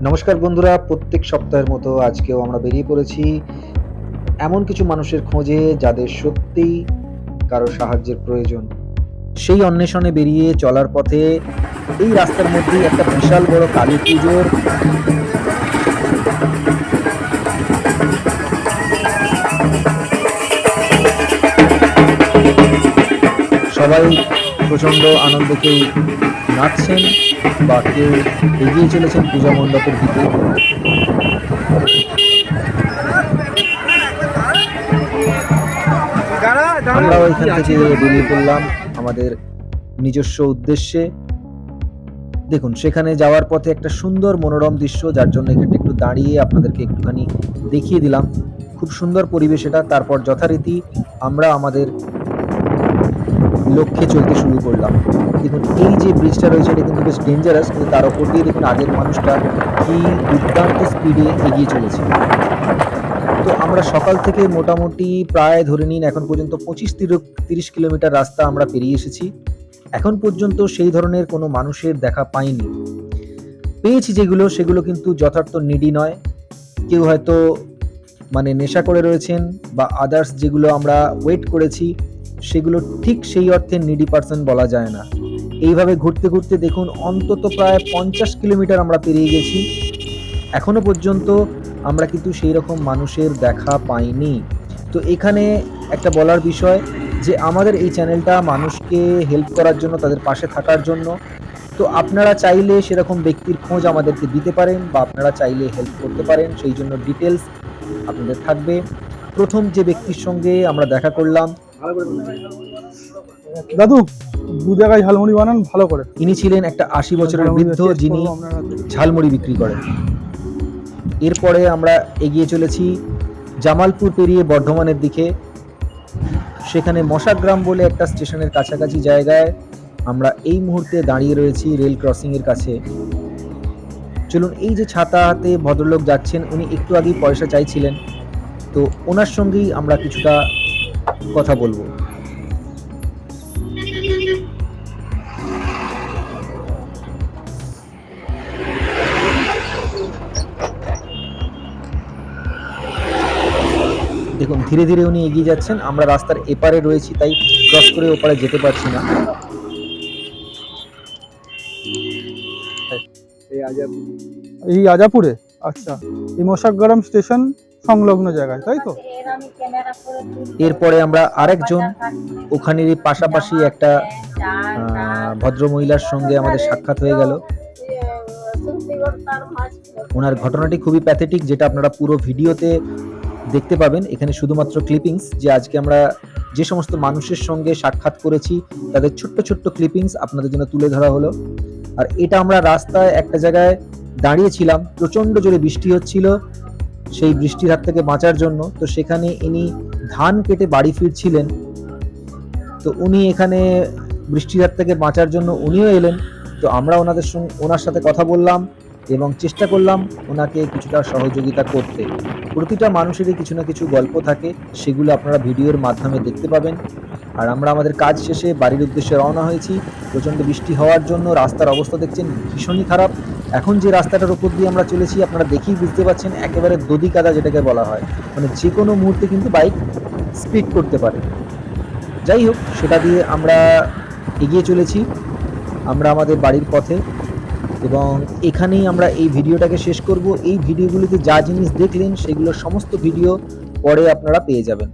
নমস্কার বন্ধুরা, প্রত্যেক সপ্তাহের মতো আজকেও আমরা বেরিয়ে পড়েছি এমন কিছু মানুষের খোঁজে যাদের সত্যিই কারো সাহায্যের প্রয়োজন। সেই অন্বেষণে বেরিয়ে চলার পথে এই রাস্তার মধ্যেই একটা বিশাল বড় কালী পুজোর সবাই প্রচণ্ড আনন্দে কেউ নাচছেন বা কেউ এগিয়ে চলেছেন পূজা মণ্ডপের দিকে। আমরাও এখান থেকে বেরিয়ে পড়লাম আমাদের নিজস্ব উদ্দেশ্যে। দেখুন, সেখানে যাওয়ার পথে একটা সুন্দর মনোরম দৃশ্য, যার জন্য এখানটা একটু দাঁড়িয়ে আপনাদেরকে একটুখানি দেখিয়ে দিলাম। খুব সুন্দর পরিবেশ এটা। তারপর যথারীতি আমরা আমাদের লক্ষ্যে চলতে শুরু করলাম। দেখুন, এই যে ব্রিজটা রয়েছে এটা কিন্তু বেশ ডেঞ্জারাস, কিন্তু তার ওপর দিয়ে দেখুন আগের মানুষটা কি দুর্দান্ত স্পিডে এগিয়ে চলেছে। তো আমরা সকাল থেকে মোটামুটি প্রায় ধরে নিন এখন পর্যন্ত 25-30 কিলোমিটার রাস্তা আমরা পেরিয়ে এসেছি। এখন পর্যন্ত সেই ধরনের কোনো মানুষের দেখা পাইনি। পেয়েছি যেগুলো, সেগুলো কিন্তু যথার্থ নিডি নয়। কেউ হয়তো নেশা করে রয়েছেন, বা আদার্স যেগুলো আমরা ওয়েট করেছি সেগুলো ঠিক সেই অর্থে নিডি পার্সন বলা যায় না। এইভাবে ঘুরতে ঘুরতে দেখুন অন্তত প্রায় 50 কিলোমিটার আমরা পেরিয়ে গেছি। এখনো পর্যন্ত আমরা কিন্তু সেই রকম মানুষের দেখা পাইনি। তো এখানে একটা বলার বিষয় যে আমাদের এই চ্যানেলটা মানুষকে হেল্প করার জন্য, তাদের পাশে থাকার জন্য। তো আপনারা চাইলে সেরকম ব্যক্তির খোঁজ আমাদেরকে দিতে পারেন, বা আপনারা চাইলে হেল্প করতে পারেন, সেই জন্য ডিটেলস আপনাদের থাকবে। প্রথম যে ব্যক্তির সঙ্গে আমরা দেখা করলাম, দাদু 2 জায়গায় ঝালমুড়ি বানান ভালো করে। ইনি ছিলেন একটা 80 বছরের বৃদ্ধ, যিনি ঝালমুড়ি বিক্রি করেন। এরপরে আমরা এগিয়ে চলেছি জামালপুর পেরিয়ে বর্ধমানের দিকে। সেখানে মশাগ্রাম বলে একটা স্টেশনের কাছাকাছি জায়গায় আমরা এই মুহূর্তে দাঁড়িয়ে রয়েছি, রেল ক্রসিং এর কাছে। চলুন, এই যে ছাতা হাতে ভদ্রলোক যাচ্ছেন, উনি একটু আগেই পয়সা চাইছিলেন, তো ওনার সঙ্গেই আমরা কিছুটা কথা বলবো। দেখুন, ধীরে ধীরে উনি এগিয়ে যাচ্ছেন। আমরা রাস্তার এপারে রয়েছি, তাই ক্রস করে ওপারে যেতে পারছি না। এই আজাপুরে? আচ্ছা, এই মশাগ্রাম স্টেশন সংলগ্ন জায়গায়, তাই তো? এরপরে আমরা আরেকজন ওখানেরই পাশাপাশি একটা ভদ্র মহিলার সঙ্গে আমাদের সাক্ষাৎ হয়ে গেল। ওনার ঘটনাটি খুবই প্যাথেটিক, যেটা আপনারা পুরো ভিডিওতে দেখতে পাবেন। এখানে শুধুমাত্র ক্লিপিংস, যে আজকে আমরা যে সমস্ত মানুষের সঙ্গে সাক্ষাৎ করেছি তাদের ছোট্ট ছোট্ট ক্লিপিংস আপনাদের জন্য তুলে ধরা হলো। আর এটা আমরা রাস্তায় একটা জায়গায় দাঁড়িয়েছিলাম, প্রচণ্ড জোরে বৃষ্টি হচ্ছিল। সেই বৃষ্টির হাত থেকে বাঁচার জন্য, তো সেখানে ইনি ধান কেটে বাড়ি ফিরছিলেন। তো উনি এখানে বৃষ্টির হাত থেকে বাঁচার জন্য উনিও এলেন। তো আমরা ওনার সাথে কথা বললাম এবং চেষ্টা করলাম ওনাকে কিছুটা সহযোগিতা করতে। প্রতিটা মানুষেরই কিছু না কিছু গল্প থাকে, সেগুলো আপনারা ভিডিওর মাধ্যমে দেখতে পাবেন। আর আমরা আমাদের কাজ শেষে বাড়ির উদ্দেশ্যে রওনা হয়েছি। প্রচণ্ড বৃষ্টি হওয়ার জন্য রাস্তার অবস্থা দেখছেন ভীষণই খারাপ। এখন যে রাস্তাটার উপর দিয়ে আমরা চলেছি, আপনারা দেখেই বুঝতে পারছেন, একেবারে দধি কাদা যেটাকে বলা হয়। যে কোনো মুহূর্তে কিন্তু বাইক স্পিড করতে পারে। যাই হোক, সেটা দিয়ে আমরা এগিয়ে চলেছি আমরা আমাদের বাড়ির পথে, এবং এখানেই আমরা এই ভিডিওটাকে শেষ করব। এই ভিডিওগুলিতে যা জিনিস দেখলেন সেগুলোর সমস্ত ভিডিও পরে আপনারা পেয়ে যাবেন।